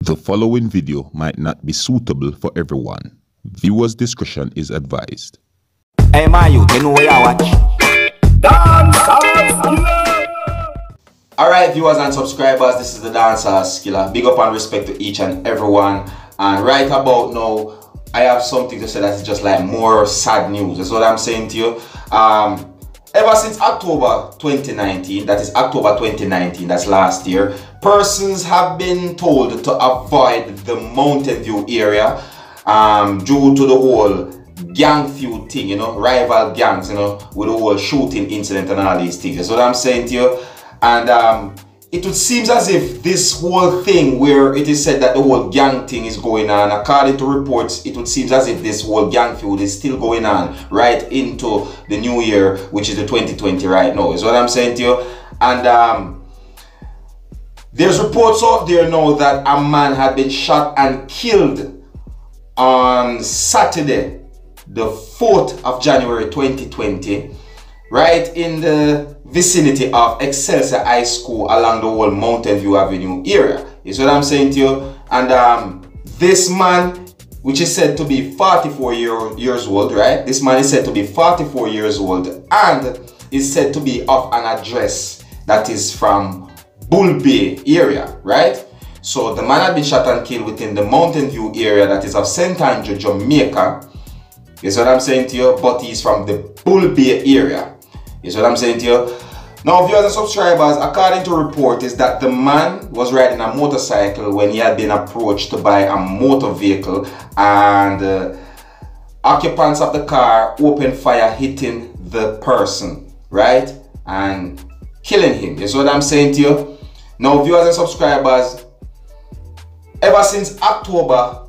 The following video might not be suitable for everyone. Viewers' discretion is advised. Hey my youth, you know where I watch? Dancehall. Alright viewers and subscribers, this is the Dancehall Skilla. Big up and respect to each and everyone. And right about now, I have something to say that is just like more sad news. That's what I'm saying to you. Ever since October 2019, that is October 2019, that's last year, persons have been told to avoid the Mountain View area due to the whole gang feud thing, you know, rival gangs, you know, with the whole shooting incident and all these things. That's what I'm saying to you. And it would seem as if this whole thing where it is said that the whole gang thing is going on, according to reports, it would seem as if this whole gang feud is still going on right into the new year, which is the 2020 right now, is what I'm saying to you. And there's reports out there now that a man had been shot and killed on Saturday, the 4th of January 2020, right in the vicinity of Excelsior High School along the whole Mountain View Avenue area. Is what I'm saying to you. And this man, which is said to be 44 years old, right? This man is said to be 44 years old and is said to be of an address that is from Bull Bay area, right? So the man had been shot and killed within the Mountain View area that is of St. Andrew, Jamaica. Is what I'm saying to you. But he's from the Bull Bay area. Is what I'm saying to you. Now, viewers and subscribers, according to report, is that the man was riding a motorcycle when he had been approached to buy a motor vehicle, and occupants of the car opened fire, hitting the person, right, and killing him. Is what I'm saying to you. Now, viewers and subscribers, ever since October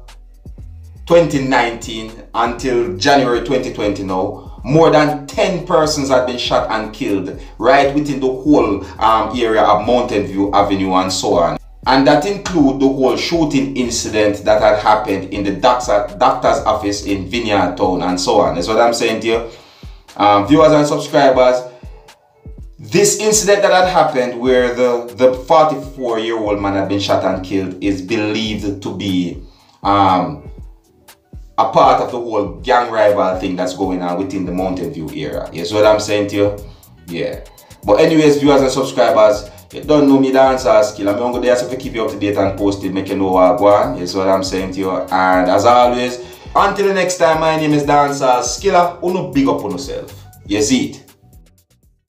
2019 until January 2020 now, more than 10 persons had been shot and killed right within the whole area of Mountain View Avenue and so on. And that include the whole shooting incident that had happened in the doctor's office in Vineyard Town and so on. That's what I'm saying to you. Viewers and subscribers, this incident that had happened where the 44-year-old man had been shot and killed is believed to be a part of the whole gang rival thing that's going on within the Mountain View area. You see what I'm saying to you? Yeah. But anyways, viewers and subscribers, you don't know me, Dancehall Skilla. I'm going to there to keep you up to date and post it, make you know what I go on. You see what I'm saying to you? And as always, until the next time, my name is Dancehall Skilla. Uno big up on yourself. You see it?